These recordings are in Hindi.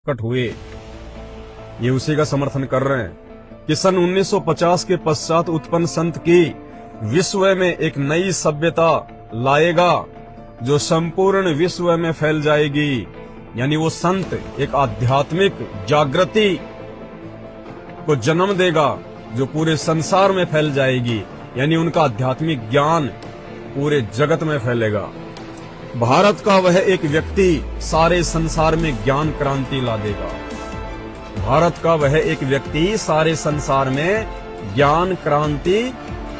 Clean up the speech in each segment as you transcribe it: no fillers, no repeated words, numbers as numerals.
प्रकट हुए, ये उसी का समर्थन कर रहे हैं कि सन 1950 के पश्चात उत्पन्न संत की विश्व में एक नई सभ्यता लाएगा जो संपूर्ण विश्व में फैल जाएगी। यानी वो संत एक आध्यात्मिक जागृति को जन्म देगा जो पूरे संसार में फैल जाएगी। यानी उनका आध्यात्मिक ज्ञान पूरे जगत में फैलेगा। भारत का वह एक व्यक्ति सारे संसार में ज्ञान क्रांति ला देगा। भारत का वह एक व्यक्ति सारे संसार में ज्ञान क्रांति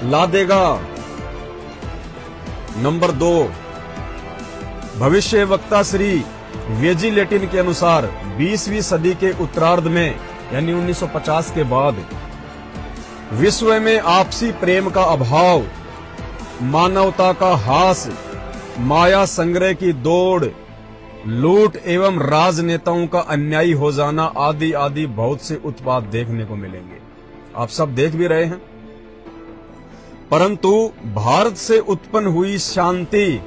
ला देगा। नंबर 2, भविष्य वक्ता श्री वेजिलेटिन के अनुसार 20वीं सदी के उत्तरार्ध में यानी 1950 के बाद विश्व में आपसी प्रेम का अभाव, मानवता का हास, माया संग्रह की दौड़, लूट एवं राजनेताओं का अन्यायी हो जाना आदि आदि बहुत से उत्पाद देखने को मिलेंगे। आप सब देख भी रहे हैं। परंतु भारत से उत्पन्न हुई शांति,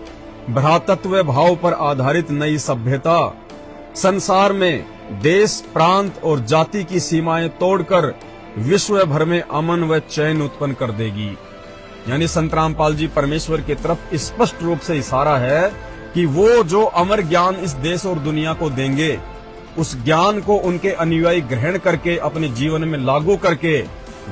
भ्रातृत्व भाव पर आधारित नई सभ्यता संसार में देश, प्रांत और जाति की सीमाएं तोड़कर विश्व भर में अमन व चैन उत्पन्न कर देगी। यानी संत रामपाल जी परमेश्वर की तरफ स्पष्ट रूप से इशारा है कि वो जो अमर ज्ञान इस देश और दुनिया को देंगे, उस ज्ञान को उनके अनुयायी ग्रहण करके अपने जीवन में लागू करके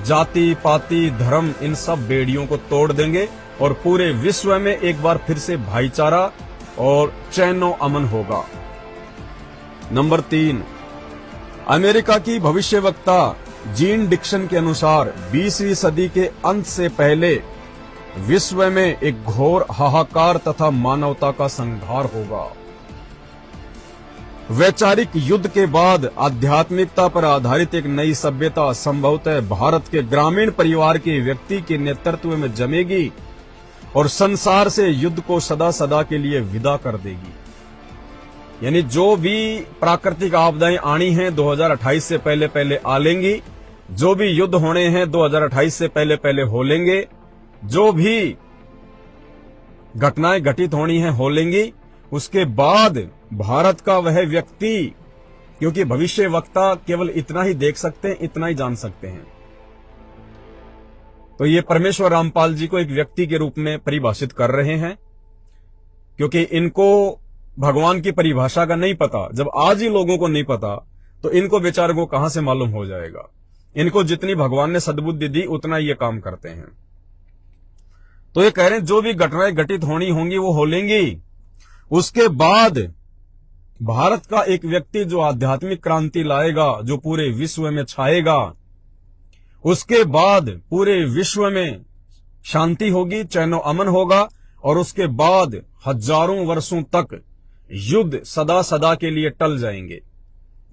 जाति, पाति, धर्म इन सब बेड़ियों को तोड़ देंगे और पूरे विश्व में एक बार फिर से भाईचारा और चैनो अमन होगा। नंबर 3, अमेरिका की भविष्यवक्ता जीन डिक्सन के अनुसार 20वीं सदी के अंत से पहले विश्व में एक घोर हाहाकार तथा मानवता का संहार होगा। वैचारिक युद्ध के बाद आध्यात्मिकता पर आधारित एक नई सभ्यता संभवतः भारत के ग्रामीण परिवार के व्यक्ति के नेतृत्व में जमेगी और संसार से युद्ध को सदा सदा के लिए विदा कर देगी। यानी जो भी प्राकृतिक आपदाएं आनी हैं 2028 से पहले पहले आ लेंगी, जो भी युद्ध होने हैं 2028 से पहले पहले हो लेंगे, जो भी घटनाएं घटित होनी हैं हो लेंगी। उसके बाद भारत का वह व्यक्ति, क्योंकि भविष्य वक्ता केवल इतना ही देख सकते हैं, इतना ही जान सकते हैं, तो ये परमेश्वर रामपाल जी को एक व्यक्ति के रूप में परिभाषित कर रहे हैं, क्योंकि इनको भगवान की परिभाषा का नहीं पता। जब आज ही लोगों को नहीं पता तो इनको बेचारों को कहां से मालूम हो जाएगा। इनको जितनी भगवान ने सद्बुद्धि दी उतना ये काम करते हैं। तो ये कह रहे हैं जो भी घटनाएं घटित होनी होंगी वो हो लेंगी। उसके बाद भारत का एक व्यक्ति जो आध्यात्मिक क्रांति लाएगा, जो पूरे विश्व में छाएगा, उसके बाद पूरे विश्व में शांति होगी, चैनो अमन होगा और उसके बाद हजारों वर्षों तक युद्ध सदा सदा के लिए टल जाएंगे।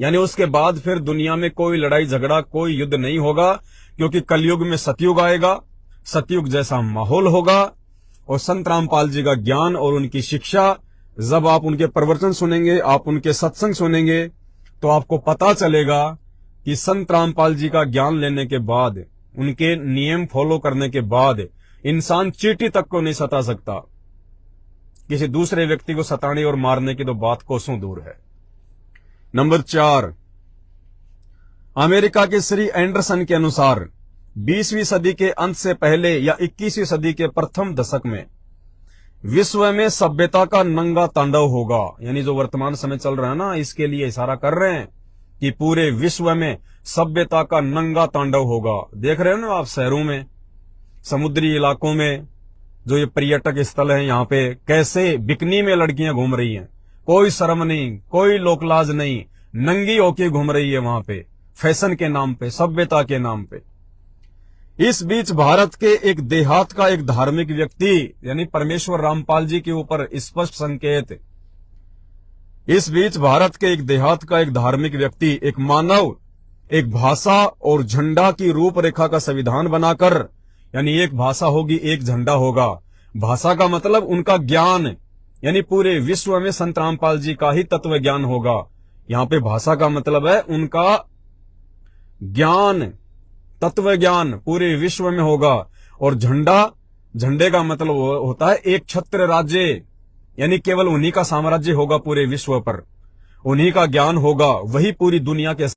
यानी उसके बाद फिर दुनिया में कोई लड़ाई झगड़ा, कोई युद्ध नहीं होगा, क्योंकि कलयुग में सतयुग आएगा, सतयुग जैसा माहौल होगा। और संत रामपाल जी का ज्ञान और उनकी शिक्षा, जब आप उनके प्रवचन सुनेंगे, आप उनके सत्संग सुनेंगे, तो आपको पता चलेगा कि संत रामपाल जी का ज्ञान लेने के बाद, उनके नियम फॉलो करने के बाद इंसान चींटी तक को नहीं सता सकता। किसी दूसरे व्यक्ति को सताने और मारने की तो बात कोसों दूर है। नंबर 4, अमेरिका के श्री एंडरसन के अनुसार 20वीं सदी के अंत से पहले या 21वीं सदी के प्रथम दशक में विश्व में सभ्यता का नंगा तांडव होगा। यानी जो वर्तमान समय चल रहा है ना, इसके लिए इशारा कर रहे हैं कि पूरे विश्व में सभ्यता का नंगा तांडव होगा। देख रहे हो ना आप, शहरों में, समुद्री इलाकों में जो ये पर्यटक स्थल है, यहाँ पे कैसे बिकनी में लड़कियां घूम रही हैं, कोई शर्म नहीं, कोई लोकलाज नहीं, नंगी होके घूम रही है वहां पे, फैशन के नाम पे, सभ्यता के नाम पे। इस बीच भारत के एक देहात का एक धार्मिक व्यक्ति, यानी परमेश्वर रामपाल जी के ऊपर स्पष्ट संकेत, इस बीच भारत के एक देहात का एक धार्मिक व्यक्ति, एक मानव, एक भाषा और झंडा की रूपरेखा का संविधान बनाकर, यानी एक भाषा होगी, एक झंडा होगा। भाषा का मतलब उनका ज्ञान, यानी पूरे विश्व में संत रामपाल जी का ही तत्व ज्ञान होगा। यहाँ पे भाषा का मतलब है उनका ज्ञान, तत्व ज्ञान पूरे विश्व में होगा। और झंडा, झंडे का मतलब होता है एक छत्र राज्य, यानी केवल उन्हीं का साम्राज्य होगा पूरे विश्व पर। उन्हीं का ज्ञान होगा, वही पूरी दुनिया के